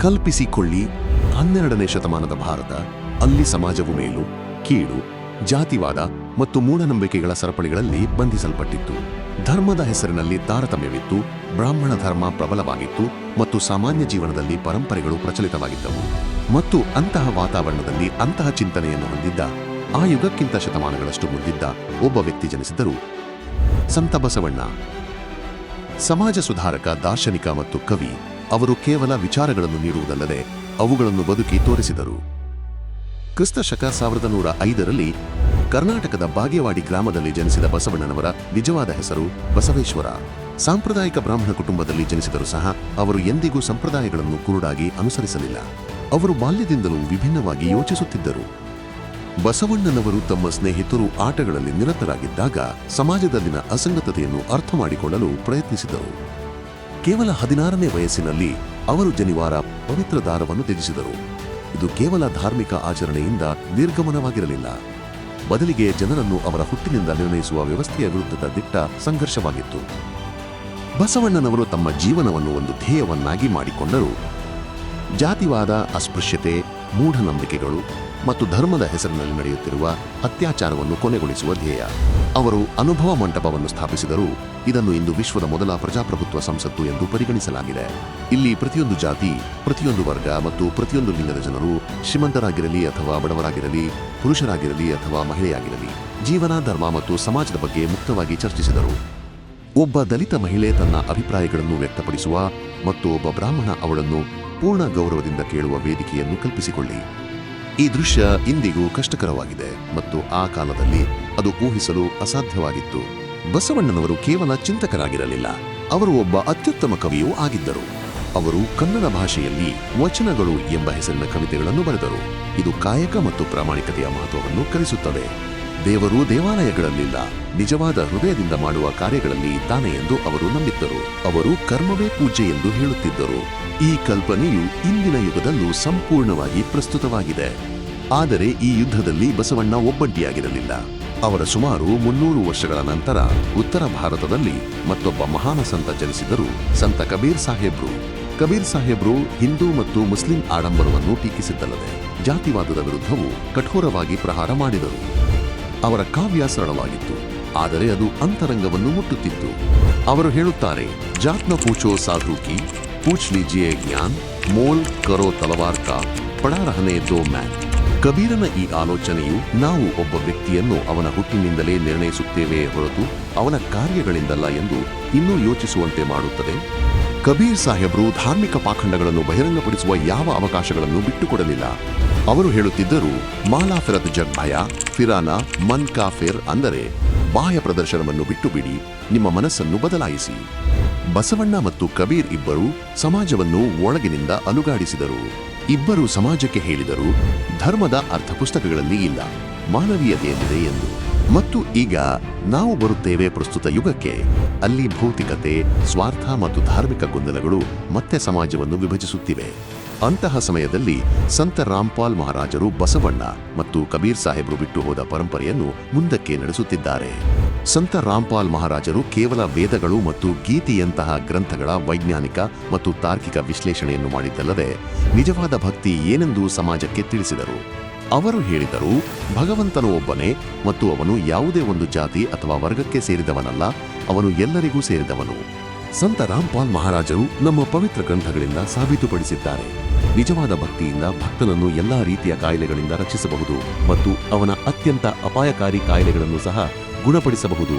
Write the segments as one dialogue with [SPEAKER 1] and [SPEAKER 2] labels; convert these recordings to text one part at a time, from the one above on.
[SPEAKER 1] ಕಲ್ಪಿಸಿಕೊಳ್ಳಿ, 12ನೇ ಶತಮಾನದ ಭಾರತ, ಅಲ್ಲಿ ಸಮಾಜವು ಮೇಲು, ಕೀಳು, ಜಾತಿವಾದ ಮತ್ತು ಮೂಢನಂಬಿಕೆಗಳ ಸರಪಳಿಗಳಲ್ಲಿ ಬಂಧಿಸಲ್ಪಟ್ಟಿತ್ತು. ಧರ್ಮದ ಹೆಸರಿನಲ್ಲಿ ತಾರತಮ್ಯವಿತ್ತು, ಬ್ರಾಹ್ಮಣ ಧರ್ಮ ಪ್ರಬಲವಾಗಿತ್ತು ಮತ್ತು ಸಾಮಾನ್ಯ ಜೀವನದಲ್ಲಿ ಪರಂಪರೆಗಳು ಪ್ರಚಲಿತವಾಗಿದ್ದವು. ಮತ್ತು ಅಂತಹ ವಾತಾವರಣದಲ್ಲಿ ಅಂತಹ ಚಿಂತನೆಯನ್ನು ಹೊಂದಿದ್ದ, ಆ ಯುಗಕ್ಕಿಂತ ಶತಮಾನಗಳಷ್ಟು ಮುದ್ದಿದ್ದ ಒಬ್ಬ ವ್ಯಕ್ತಿ ಜನಿಸಿದ್ದರು, ಸಂತ ಬಸವಣ್ಣ. ಸಮಾಜ ಸುಧಾರಕ, ದಾರ್ಶನಿಕ ಮತ್ತು ಕವಿ. ಅವರು ಕೇವಲ ವಿಚಾರಗಳನ್ನು ನೀಡುವುದಲ್ಲದೆ ಅವುಗಳನ್ನು ಬದುಕಿ ತೋರಿಸಿದರು. ಕ್ರಿಸ್ತ ಶಕ 1105ರಲ್ಲಿ ಕರ್ನಾಟಕದ ಬಾಗೇವಾಡಿ ಗ್ರಾಮದಲ್ಲಿ ಜನಿಸಿದ ಬಸವಣ್ಣನವರ ನಿಜವಾದ ಹೆಸರು ಬಸವೇಶ್ವರ. ಸಾಂಪ್ರದಾಯಿಕ ಬ್ರಾಹ್ಮಣ ಕುಟುಂಬದಲ್ಲಿ ಜನಿಸಿದರೂ ಸಹ ಅವರು ಎಂದಿಗೂ ಸಂಪ್ರದಾಯಗಳನ್ನು ಕುರುಡಾಗಿ ಅನುಸರಿಸಲಿಲ್ಲ. ಅವರು ಬಾಲ್ಯದಿಂದಲೂ ವಿಭಿನ್ನವಾಗಿ ಯೋಚಿಸುತ್ತಿದ್ದರು. ಬಸವಣ್ಣನವರು ತಮ್ಮ ಸ್ನೇಹಿತರು ಆಟಗಳಲ್ಲಿ ನಿರತರಾಗಿದ್ದಾಗ ಸಮಾಜದಲ್ಲಿನ ಅಸಂಗತತೆಯನ್ನು ಅರ್ಥ ಮಾಡಿಕೊಳ್ಳಲು ಪ್ರಯತ್ನಿಸಿದರು. ಕೇವಲ 16ನೇ ವಯಸ್ಸಿನಲ್ಲಿ ಅವರು ಜನಿವಾರ ಪವಿತ್ರ ದಾರವನ್ನು ತ್ಯಜಿಸಿದರು. ಇದು ಕೇವಲ ಧಾರ್ಮಿಕ ಆಚರಣೆಯಿಂದ ನಿರ್ಗಮನವಾಗಿರಲಿಲ್ಲ, ಬದಲಿಗೆ ಜನರನ್ನು ಅವರ ಹುಟ್ಟಿನಿಂದ ನಿರ್ಣಯಿಸುವ ವ್ಯವಸ್ಥೆಯ ವಿರುದ್ಧದ ದಿಟ್ಟ ಸಂಘರ್ಷವಾಗಿತ್ತು. ಬಸವಣ್ಣನವರು ತಮ್ಮ ಜೀವನವನ್ನು ಒಂದು ಧ್ಯೇಯವನ್ನಾಗಿ ಮಾಡಿಕೊಂಡರು. ಜಾತಿವಾದ, ಅಸ್ಪೃಶ್ಯತೆ, ಮೂಢನಂಬಿಕೆಗಳು ಮತ್ತು ಧರ್ಮದ ಹೆಸರಿನಲ್ಲಿ ನಡೆಯುತ್ತಿರುವ ಅತ್ಯಾಚಾರವನ್ನು ಕೊನೆಗೊಳಿಸುವ ಧ್ಯೇಯ. ಅವರು ಅನುಭವ ಮಂಟಪವನ್ನು ಸ್ಥಾಪಿಸಿದರು. ಇದನ್ನು ಇಂದು ವಿಶ್ವದ ಮೊದಲ ಪ್ರಜಾಪ್ರಭುತ್ವ ಸಂಸತ್ತು ಎಂದು ಪರಿಗಣಿಸಲಾಗಿದೆ. ಇಲ್ಲಿ ಪ್ರತಿಯೊಂದು ಜಾತಿ, ಪ್ರತಿಯೊಂದು ವರ್ಗ ಮತ್ತು ಪ್ರತಿಯೊಂದು ಲಿಂಗದ ಜನರು, ಶ್ರೀಮಂತರಾಗಿರಲಿ ಅಥವಾ ಬಡವರಾಗಿರಲಿ, ಪುರುಷರಾಗಿರಲಿ ಅಥವಾ ಮಹಿಳೆಯಾಗಿರಲಿ, ಜೀವನ, ಧರ್ಮ ಮತ್ತು ಸಮಾಜದ ಬಗ್ಗೆ ಮುಕ್ತವಾಗಿ ಚರ್ಚಿಸಿದರು. ಒಬ್ಬ ದಲಿತ ಮಹಿಳೆ ತನ್ನ ಅಭಿಪ್ರಾಯಗಳನ್ನು ವ್ಯಕ್ತಪಡಿಸುವ ಮತ್ತು ಒಬ್ಬ ಬ್ರಾಹ್ಮಣ ಅವಳನ್ನು ಪೂರ್ಣ ಗೌರವದಿಂದ ಕೇಳುವ ವೇದಿಕೆಯನ್ನು ಕಲ್ಪಿಸಿಕೊಳ್ಳಿ. ಈ ದೃಶ್ಯ ಇಂದಿಗೂ ಕಷ್ಟಕರವಾಗಿದೆ ಮತ್ತು ಆ ಕಾಲದಲ್ಲಿ ಅದು ಊಹಿಸಲು ಅಸಾಧ್ಯವಾಗಿತ್ತು. ಬಸವಣ್ಣನವರು ಕೇವಲ ಚಿಂತಕರಾಗಿರಲಿಲ್ಲ, ಅವರು ಒಬ್ಬ ಅತ್ಯುತ್ತಮ ಕವಿಯೂ ಆಗಿದ್ದರು. ಅವರು ಕನ್ನಡ ಭಾಷೆಯಲ್ಲಿ ವಚನಗಳು ಎಂಬ ಹೆಸರಿನ ಕವಿತೆಗಳನ್ನು ಬರೆದರು. ಇದು ಕಾಯಕ ಮತ್ತು ಪ್ರಾಮಾಣಿಕತೆಯ ಮಹತ್ವವನ್ನು ಕಲಿಸುತ್ತದೆ. ದೇವರು ದೇವಾಲಯಗಳಲ್ಲಿಲ್ಲ, ನಿಜವಾದ ಹೃದಯದಿಂದ ಮಾಡುವ ಕಾರ್ಯಗಳಲ್ಲಿ ಇದ್ದಾನೆ ಎಂದು ಅವರು ನಂಬಿದ್ದರು. ಅವರು ಕರ್ಮವೇ ಪೂಜೆ ಎಂದು ಹೇಳುತ್ತಿದ್ದರು. ಈ ಕಲ್ಪನೆಯು ಇಂದಿನ ಯುಗದಲ್ಲೂ ಸಂಪೂರ್ಣವಾಗಿ ಪ್ರಸ್ತುತವಾಗಿದೆ. ಆದರೆ ಈ ಯುದ್ಧದಲ್ಲಿ ಬಸವಣ್ಣ ಒಬ್ಬಂಟಿಯಾಗಿರಲಿಲ್ಲ. ಅವರ ಸುಮಾರು 300 ವರ್ಷಗಳ ನಂತರ ಉತ್ತರ ಭಾರತದಲ್ಲಿ ಮತ್ತೊಬ್ಬ ಮಹಾನ ಸಂತ ಜನಿಸಿದರು, ಸಂತ ಕಬೀರ್ ಸಾಹೇಬ್ರು. ಕಬೀರ್ ಸಾಹೇಬ್ರು ಹಿಂದೂ ಮತ್ತು ಮುಸ್ಲಿಂ ಆಡಂಬರವನ್ನು ಟೀಕಿಸಿದ್ದಲ್ಲದೆ ಜಾತಿವಾದದ ವಿರುದ್ಧವೂ ಕಠೋರವಾಗಿ ಪ್ರಹಾರ ಮಾಡಿದರು. ಅವರ ಕಾವ್ಯ ಸರಳವಾಗಿತ್ತು, ಆದರೆ ಅದು ಅಂತರಂಗವನ್ನು ಮುಟ್ಟುತ್ತಿತ್ತು. ಅವರು ಹೇಳುತ್ತಾರೆ, ಜಾತ್ನ ಪೂಚೋ ಸಾಧು ಕಿ ಪೂಚ್ ಲೀಜಿಯೇ ಜ್ಞಾನ್, ಮೋಲ್ ಕರೋ ತಲವಾರ್ ಕಾ ಪಡಾ ರಹನೆ ದೋ ಮ್ಯಾನ್. ಕಬೀರನ ಈ ಆಲೋಚನೆಯು ನಾವು ಒಬ್ಬ ವ್ಯಕ್ತಿಯನ್ನು ಅವನ ಹುಟ್ಟಿನಿಂದಲೇ ನಿರ್ಣಯಿಸುತ್ತೇವೆ ಹೊರತು ಅವನ ಕಾರ್ಯಗಳಿಂದಲ್ಲ ಎಂದು ಇನ್ನೂ ಯೋಚಿಸುವಂತೆ ಮಾಡುತ್ತದೆ. ಕಬೀರ್ ಸಾಹೇಬ್ರು ಧಾರ್ಮಿಕ ಪಾಖಂಡಗಳನ್ನು ಬಹಿರಂಗಪಡಿಸುವ ಯಾವ ಅವಕಾಶಗಳನ್ನು ಬಿಟ್ಟುಕೊಡಲಿಲ್ಲ. ಅವರು ಹೇಳುತ್ತಿದ್ದರು, ಮಾಲಾ ಫಿರತ್ ಜಗ್ ಭಯ ಫಿರಾನ ಮನ್ ಕಾ ಫಿರ್, ಅಂದರೆ ಬಾಹ್ಯ ಪ್ರದರ್ಶನವನ್ನು ಬಿಟ್ಟು ಬಿಡಿ, ನಿಮ್ಮ ಮನಸ್ಸನ್ನು ಬದಲಾಯಿಸಿ. ಬಸವಣ್ಣ ಮತ್ತು ಕಬೀರ್ ಇಬ್ಬರು ಸಮಾಜವನ್ನು ಒಳಗಿನಿಂದ ಅಲುಗಾಡಿಸಿದರು. ಇಬ್ಬರು ಸಮಾಜಕ್ಕೆ ಹೇಳಿದರು, ಧರ್ಮದ ಅರ್ಥ ಪುಸ್ತಕಗಳಲ್ಲಿ ಇಲ್ಲ, ಮಾನವೀಯತೆಯಲ್ಲಿದೆ ಎಂದು. ಮತ್ತು ಈಗ ನಾವು ಬರುತ್ತೇವೆ ಪ್ರಸ್ತುತ ಯುಗಕ್ಕೆ. ಅಲ್ಲಿ ಭೌತಿಕತೆ, ಸ್ವಾರ್ಥ ಮತ್ತು ಧಾರ್ಮಿಕ ಗೊಂದಲಗಳು ಮತ್ತೆ ಸಮಾಜವನ್ನು ವಿಭಜಿಸುತ್ತಿವೆ. ಅಂತಹ ಸಮಯದಲ್ಲಿ ಸಂತ ರಾಮ್ಪಾಲ್ ಮಹಾರಾಜರು ಬಸವಣ್ಣ ಮತ್ತು ಕಬೀರ್ ಸಾಹೇಬ್ರು ಬಿಟ್ಟು ಹೋದ ಪರಂಪರೆಯನ್ನು ಮುಂದಕ್ಕೆ ನಡೆಸುತ್ತಿದ್ದಾರೆ. ಸಂತ ರಾಮ್ಪಾಲ್ ಮಹಾರಾಜರು ಕೇವಲ ವೇದಗಳು ಮತ್ತು ಗೀತೆಯಂತಹ ಗ್ರಂಥಗಳ ವೈಜ್ಞಾನಿಕ ಮತ್ತು ತಾರ್ಕಿಕ ವಿಶ್ಲೇಷಣೆಯನ್ನು ಮಾಡಿದ್ದಲ್ಲದೆ ನಿಜವಾದ ಭಕ್ತಿ ಏನೆಂದು ಸಮಾಜಕ್ಕೆ ತಿಳಿಸಿದರು. ಅವರು ಹೇಳಿದರು, ಭಗವಂತನು ಒಬ್ಬನೇ ಮತ್ತು ಅವನು ಯಾವುದೇ ಒಂದು ಜಾತಿ ಅಥವಾ ವರ್ಗಕ್ಕೆ ಸೇರಿದವನಲ್ಲ, ಅವನು ಎಲ್ಲರಿಗೂ ಸೇರಿದವನು. ಸಂತ ರಾಮ್ಪಾಲ್ ಮಹಾರಾಜರು ನಮ್ಮ ಪವಿತ್ರ ಗ್ರಂಥಗಳಿಂದ ಸಾಬೀತುಪಡಿಸಿದ್ದಾರೆ. ನಿಜವಾದ ಭಕ್ತಿಯಿಂದ ಭಕ್ತನನ್ನು ಎಲ್ಲಾ ರೀತಿಯ ಕಾಯಿಲೆಗಳಿಂದ ರಕ್ಷಿಸಬಹುದು ಮತ್ತು ಅವನ ಅತ್ಯಂತ ಅಪಾಯಕಾರಿ ಕಾಯಿಲೆಗಳನ್ನು ಸಹ ಗುಣಪಡಿಸಬಹುದು.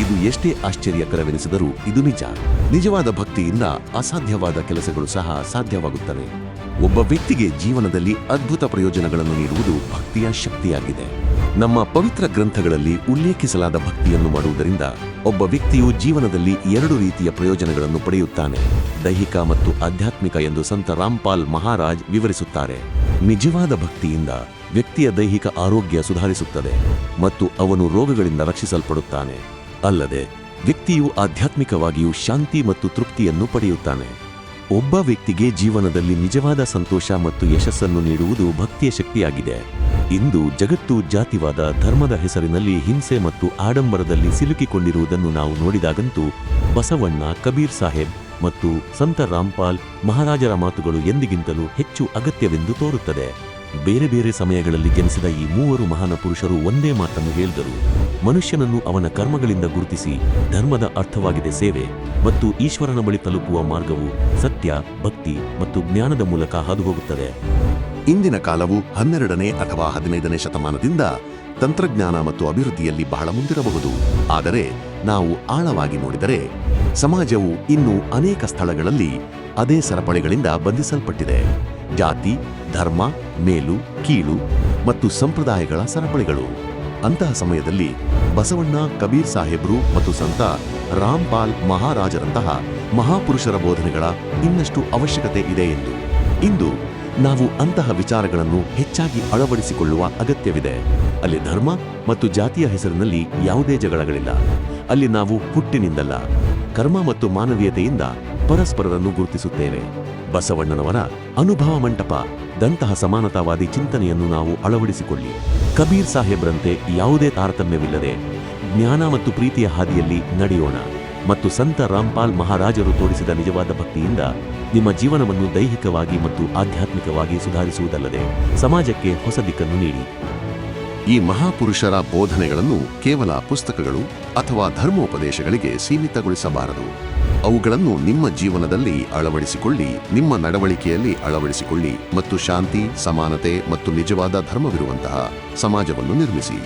[SPEAKER 1] ಇದು ಎಷ್ಟೇ ಆಶ್ಚರ್ಯಕರವೆನಿಸಿದರೂ ಇದು ನಿಜ. ನಿಜವಾದ ಭಕ್ತಿಯಿಂದ ಅಸಾಧ್ಯವಾದ ಕೆಲಸಗಳು ಸಹ ಸಾಧ್ಯವಾಗುತ್ತವೆ. ಒಬ್ಬ ವ್ಯಕ್ತಿಗೆ ಜೀವನದಲ್ಲಿ ಅದ್ಭುತ ಪ್ರಯೋಜನಗಳನ್ನು ನೀಡುವುದು ಭಕ್ತಿಯ ಶಕ್ತಿಯಾಗಿದೆ. ನಮ್ಮ ಪವಿತ್ರ ಗ್ರಂಥಗಳಲ್ಲಿ ಉಲ್ಲೇಖಿಸಲಾದ ಭಕ್ತಿಯನ್ನು ಮಾಡುವುದರಿಂದ ಒಬ್ಬ ವ್ಯಕ್ತಿಯು ಜೀವನದಲ್ಲಿ 2 ರೀತಿಯ ಪ್ರಯೋಜನಗಳನ್ನು ಪಡೆಯುತ್ತಾನೆ, ದೈಹಿಕ ಮತ್ತು ಆಧ್ಯಾತ್ಮಿಕ ಎಂದು ಸಂತ ರಾಮ್ಪಾಲ್ ಮಹಾರಾಜ್ ವಿವರಿಸುತ್ತಾರೆ. ನಿಜವಾದ ಭಕ್ತಿಯಿಂದ ವ್ಯಕ್ತಿಯ ದೈಹಿಕ ಆರೋಗ್ಯ ಸುಧಾರಿಸುತ್ತದೆ ಮತ್ತು ಅವನು ರೋಗಗಳಿಂದ ರಕ್ಷಿಸಲ್ಪಡುತ್ತಾನೆ. ಅಲ್ಲದೆ ವ್ಯಕ್ತಿಯು ಆಧ್ಯಾತ್ಮಿಕವಾಗಿಯೂ ಶಾಂತಿ ಮತ್ತು ತೃಪ್ತಿಯನ್ನು ಪಡೆಯುತ್ತಾನೆ. ಒಬ್ಬ ವ್ಯಕ್ತಿಗೆ ಜೀವನದಲ್ಲಿ ನಿಜವಾದ ಸಂತೋಷ ಮತ್ತು ಯಶಸ್ಸನ್ನು ನೀಡುವುದು ಭಕ್ತಿಯ ಶಕ್ತಿಯಾಗಿದೆ. ಇಂದು ಜಗತ್ತು ಜಾತಿವಾದ, ಧರ್ಮದ ಹೆಸರಿನಲ್ಲಿ ಹಿಂಸೆ ಮತ್ತು ಆಡಂಬರದಲ್ಲಿ ಸಿಲುಕಿಕೊಂಡಿರುವುದನ್ನು ನಾವು ನೋಡಿದಾಗಂತೂ ಬಸವಣ್ಣ, ಕಬೀರ್ ಸಾಹೇಬ್
[SPEAKER 2] ಮತ್ತು ಸಂತ ರಾಮ್ಪಾಲ್ ಮಹಾರಾಜರ ಮಾತುಗಳು ಎಂದಿಗಿಂತಲೂ ಹೆಚ್ಚು ಅಗತ್ಯವೆಂದು ತೋರುತ್ತದೆ. ಬೇರೆ ಬೇರೆ ಸಮಯಗಳಲ್ಲಿ ಜನಿಸಿದ ಈ ಮೂವರು ಮಹಾನ ಪುರುಷರು ಒಂದೇ ಮಾತನ್ನು ಹೇಳಿದರು: ಮನುಷ್ಯನನ್ನು ಅವನ ಕರ್ಮಗಳಿಂದ ಗುರುತಿಸಿ ಧರ್ಮದ ಅರ್ಥವಾಗಿದೆ ಸೇವೆ, ಮತ್ತು ಈಶ್ವರನ ಬಳಿ ತಲುಪುವ ಮಾರ್ಗವು ಸತ್ಯ, ಭಕ್ತಿ ಮತ್ತು ಜ್ಞಾನದ ಮೂಲಕ ಹಾದುಹೋಗುತ್ತದೆ.
[SPEAKER 1] ಇಂದಿನ ಕಾಲವು 12ನೇ ಅಥವಾ 15ನೇ ಶತಮಾನದಿಂದ ತಂತ್ರಜ್ಞಾನ ಮತ್ತು ಅಭಿವೃದ್ಧಿಯಲ್ಲಿ ಬಹಳ ಮುಂದಿರಬಹುದು. ಆದರೆ ನಾವು ಆಳವಾಗಿ ನೋಡಿದರೆ ಸಮಾಜವು ಇನ್ನೂ ಅನೇಕ ಸ್ಥಳಗಳಲ್ಲಿ ಅದೇ ಸರಪಳಿಗಳಿಂದ ಬಂಧಿಸಲ್ಪಟ್ಟಿದೆ. ಜಾತಿ, ಧರ್ಮ, ಮೇಲು, ಕೀಳು ಮತ್ತು ಸಂಪ್ರದಾಯಗಳ ಸರಪಳಿಗಳು. ಅಂತಹ ಸಮಯದಲ್ಲಿ ಬಸವಣ್ಣ, ಕಬೀರ್ ಸಾಹೇಬ್ರು ಮತ್ತು ಸಂತ ರಾಮ್ಪಾಲ್ ಮಹಾರಾಜರಂತಹ ಮಹಾಪುರುಷರ ಬೋಧನೆಗಳ ಇನ್ನಷ್ಟು ಅವಶ್ಯಕತೆ ಇದೆ ಎಂದು ಇಂದು ನಾವು ಅಂತಹ ವಿಚಾರಗಳನ್ನು ಹೆಚ್ಚಾಗಿ ಅಳವಡಿಸಿಕೊಳ್ಳುವ ಅಗತ್ಯವಿದೆ. ಅಲ್ಲಿ ಧರ್ಮ ಮತ್ತು ಜಾತಿಯ ಹೆಸರಿನಲ್ಲಿ ಯಾವುದೇ ಜಗಳಗಳಿಲ್ಲ. ಅಲ್ಲಿ ನಾವು ಹುಟ್ಟಿನಿಂದಲ್ಲ, ಕರ್ಮ ಮತ್ತು ಮಾನವೀಯತೆಯಿಂದ ಪರಸ್ಪರರನ್ನು ಗುರುತಿಸುತ್ತೇವೆ. ಬಸವಣ್ಣನವರ ಅನುಭವ ಮಂಟಪ ದಂತಹ ಸಮಾನತಾವಾದಿ ಚಿಂತನೆಯನ್ನು ನಾವು ಅಳವಡಿಸಿಕೊಳ್ಳಿ. ಕಬೀರ್ ಸಾಹೇಬ್ರಂತೆ ಯಾವುದೇ ತಾರತಮ್ಯವಿಲ್ಲದೆ ಜ್ಞಾನ ಮತ್ತು ಪ್ರೀತಿಯ ಹಾದಿಯಲ್ಲಿ ನಡೆಯೋಣ ಮತ್ತು ಸಂತ ರಾಮ್ಪಾಲ್ ಮಹಾರಾಜರು ತೋರಿಸಿದ ನಿಜವಾದ ಭಕ್ತಿಯಿಂದ ನಿಮ್ಮ ಜೀವನವನ್ನು ದೈಹಿಕವಾಗಿ ಮತ್ತು ಆಧ್ಯಾತ್ಮಿಕವಾಗಿ ಸುಧಾರಿಸುವುದಲ್ಲದೆ ಸಮಾಜಕ್ಕೆ ಹೊಸ ದಿಕ್ಕನ್ನು ನೀಡಿ. ಈ ಮಹಾಪುರುಷರ ಬೋಧನೆಗಳನ್ನು ಕೇವಲ ಪುಸ್ತಕಗಳು ಅಥವಾ ಧರ್ಮೋಪದೇಶಗಳಿಗೆ ಸೀಮಿತಗೊಳಿಸಬಾರದು. ಅವುಗಳನ್ನು ನಿಮ್ಮ ಜೀವನದಲ್ಲಿ ಅಳವಡಿಸಿಕೊಳ್ಳಿ, ನಿಮ್ಮ ನಡವಳಿಕೆಯಲ್ಲಿ ಅಳವಡಿಸಿಕೊಳ್ಳಿ ಮತ್ತು ಶಾಂತಿ, ಸಮಾನತೆ ಮತ್ತು ನಿಜವಾದ ಧರ್ಮವಿರುವಂತಹ ಸಮಾಜವನ್ನು ನಿರ್ಮಿಸಿ.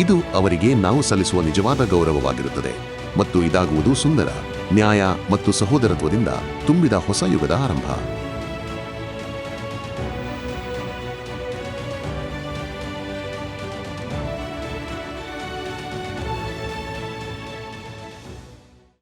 [SPEAKER 1] ಇದು ಅವರಿಗೆ ನಾವು ಸಲ್ಲಿಸುವ ನಿಜವಾದ ಗೌರವವಾಗಿರುತ್ತದೆ ಮತ್ತು ಇದಾಗುವುದು ಸುಂದರ, ನ್ಯಾಯ ಮತ್ತು ಸಹೋದರತ್ವದಿಂದ ತುಂಬಿದ ಹೊಸ ಯುಗದ ಆರಂಭ.